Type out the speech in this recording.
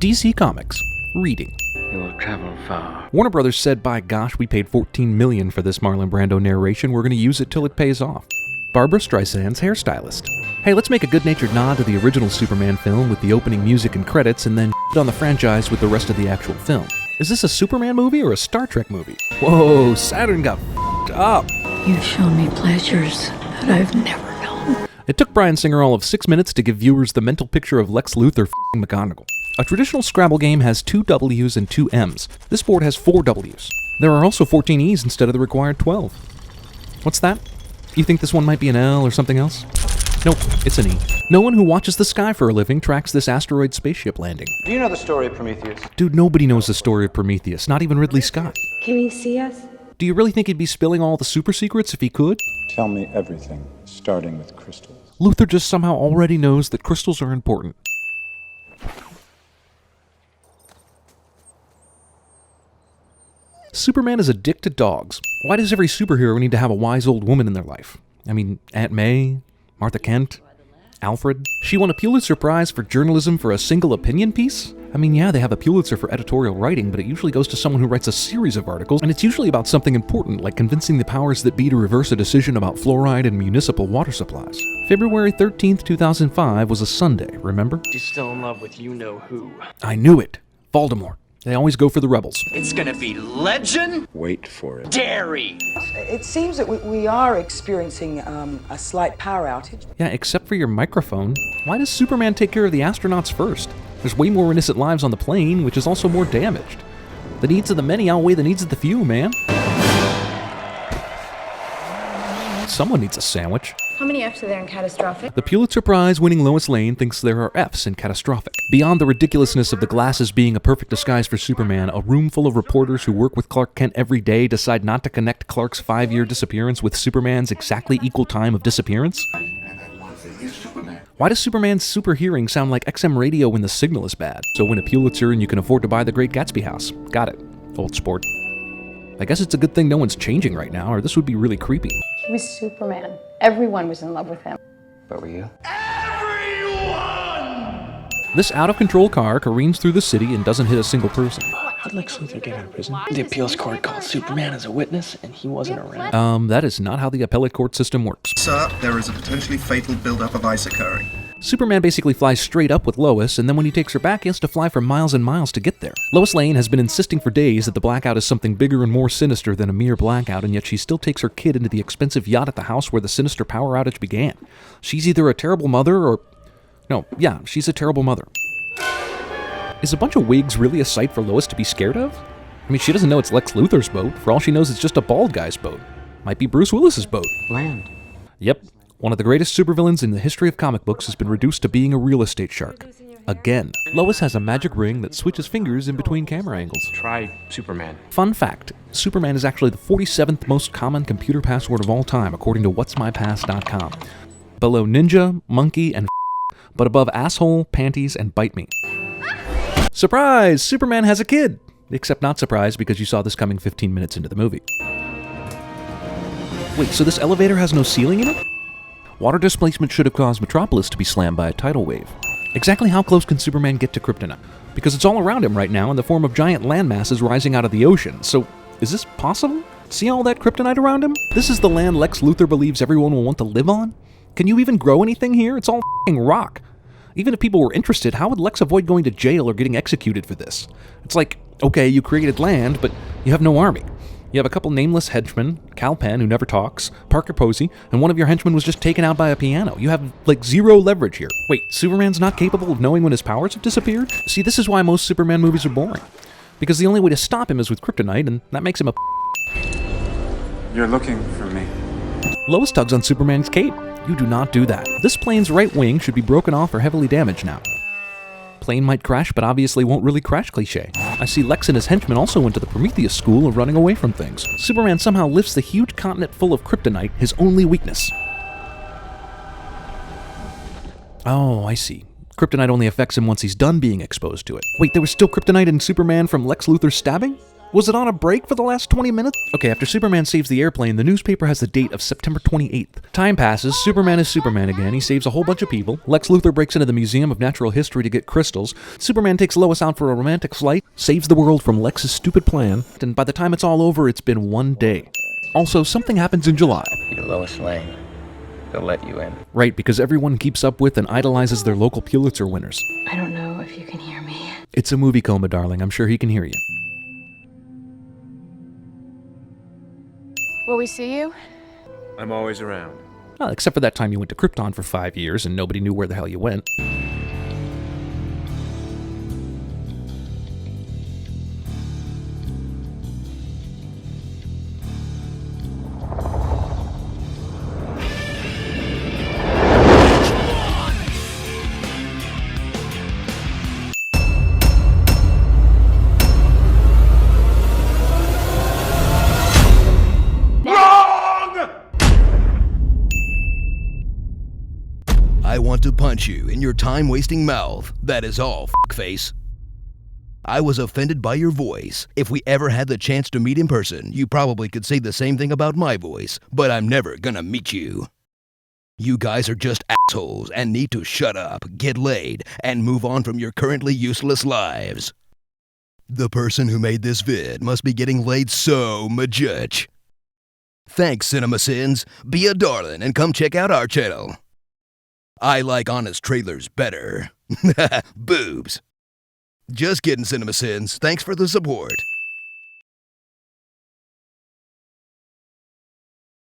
DC Comics. Reading. You will travel far. Warner Brothers said, by gosh, we paid $14 million for this Marlon Brando narration, we're going to use it till it pays off. Barbara Streisand's hairstylist. Hey, let's make a good-natured nod to the original Superman film with the opening music and credits, and then on the franchise with the rest of the actual film. Is this a Superman movie or a Star Trek movie? Whoa, Saturn got f***ed up. You've shown me pleasures that I've never known. It took Bryan Singer all of 6 minutes to give viewers the mental picture of Lex Luthor f***ing McGonagall. A traditional Scrabble game has 2 W's and 2 M's. This board has 4 W's. There are also 14 E's instead of the required 12. What's that? You think this one might be an L or something else? Nope, it's an E. No one who watches the sky for a living tracks this asteroid spaceship landing. Do you know the story of Prometheus? Dude, nobody knows the story of Prometheus, not even Ridley Scott. Can he see us? Do you really think he'd be spilling all the super secrets if he could? Tell me everything, starting with crystals. Luthor just somehow already knows that crystals are important. Superman is a dick to dogs. Why does every superhero need to have a wise old woman in their life? I mean, Aunt May, Martha Kent, Alfred. She won a Pulitzer Prize for journalism for a single opinion piece? I mean, yeah, they have a Pulitzer for editorial writing, but it usually goes to someone who writes a series of articles, and it's usually about something important, like convincing the powers that be to reverse a decision about fluoride in municipal water supplies. February 13th, 2005 was a Sunday, remember? She's still in love with you-know-who. I knew it. Voldemort. They always go for the rebels. It's gonna be legend. Wait for it. Dairy. It seems that we are experiencing a slight power outage. Yeah, except for your microphone. Why does Superman take care of the astronauts first? There's way more innocent lives on the plane, which is also more damaged. The needs of the many outweigh the needs of the few, man. Someone needs a sandwich. How many F's are there in catastrophic? The Pulitzer Prize-winning Lois Lane thinks there are F's in catastrophic. Beyond the ridiculousness of the glasses being a perfect disguise for Superman, a room full of reporters who work with Clark Kent every day decide not to connect Clark's 5-year disappearance with Superman's exactly equal time of disappearance? Why does Superman's super hearing sound like XM radio when the signal is bad? So win a Pulitzer and you can afford to buy the Great Gatsby house. Got it, old sport. I guess it's a good thing no one's changing right now, or this would be really creepy. He was Superman. Everyone was in love with him. But were you? This out-of-control car careens through the city and doesn't hit a single person. How'd Lex Luthor get out of prison? The appeals court called Superman as a witness, and he wasn't around. That is not how the appellate court system works. Sir, there is a potentially fatal buildup of ice occurring. Superman basically flies straight up with Lois, and then when he takes her back, he has to fly for miles and miles to get there. Lois Lane has been insisting for days that the blackout is something bigger and more sinister than a mere blackout, and yet she still takes her kid into the expensive yacht at the house where the sinister power outage began. She's either a terrible mother or... No, yeah, she's a terrible mother. Is a bunch of wigs really a sight for Lois to be scared of? I mean, she doesn't know it's Lex Luthor's boat. For all she knows, it's just a bald guy's boat. Might be Bruce Willis's boat. Land. Yep. One of the greatest supervillains in the history of comic books has been reduced to being a real estate shark. Again. Lois has a magic ring that switches fingers in between camera angles. Try Superman. Fun fact, Superman is actually the 47th most common computer password of all time, according to whatsmypass.com. Below ninja, monkey, and but above asshole, panties, and bite me. Surprise! Superman has a kid! Except not surprised because you saw this coming 15 minutes into the movie. Wait, so this elevator has no ceiling in it? Water displacement should have caused Metropolis to be slammed by a tidal wave. Exactly how close can Superman get to Kryptonite? Because it's all around him right now in the form of giant landmasses rising out of the ocean, so is this possible? See all that Kryptonite around him? This is the land Lex Luthor believes everyone will want to live on? Can you even grow anything here? It's all f***ing rock. Even if people were interested, how would Lex avoid going to jail or getting executed for this? It's like, okay, you created land, but you have no army. You have a couple nameless henchmen, Cal Penn, who never talks, Parker Posey, and one of your henchmen was just taken out by a piano. You have, like, zero leverage here. Wait, Superman's not capable of knowing when his powers have disappeared? See, this is why most Superman movies are boring. Because the only way to stop him is with kryptonite, and that makes him a... You're looking for me. Lois tugs on Superman's cape. You do not do that. This plane's right wing should be broken off or heavily damaged now. Plane might crash, but obviously won't really crash cliché. I see Lex and his henchmen also went to the Prometheus school of running away from things. Superman somehow lifts the huge continent full of kryptonite, his only weakness. Oh, I see. Kryptonite only affects him once he's done being exposed to it. Wait, there was still kryptonite in Superman from Lex Luthor's stabbing? Was it on a break for the last 20 minutes? Okay, after Superman saves the airplane, the newspaper has the date of September 28th. Time passes, Superman is Superman again, he saves a whole bunch of people. Lex Luthor breaks into the Museum of Natural History to get crystals. Superman takes Lois out for a romantic flight, saves the world from Lex's stupid plan, and by the time it's all over, it's been one day. Also, something happens in July. You're Lois Lane. They'll let you in. Right, because everyone keeps up with and idolizes their local Pulitzer winners. I don't know if you can hear me. It's a movie coma, darling. I'm sure he can hear you. Will we see you? I'm always around. Well, except for that time you went to Krypton for 5 years and nobody knew where the hell you went. I want to punch you in your time-wasting mouth. That is all, f***face. I was offended by your voice. If we ever had the chance to meet in person, you probably could say the same thing about my voice, but I'm never gonna meet you. You guys are just assholes and need to shut up, get laid, and move on from your currently useless lives. The person who made this vid must be getting laid so much. Thanks, CinemaSins. Be a darling and come check out our channel. I like honest trailers better. Boobs. Just kidding, CinemaSins. Thanks for the support.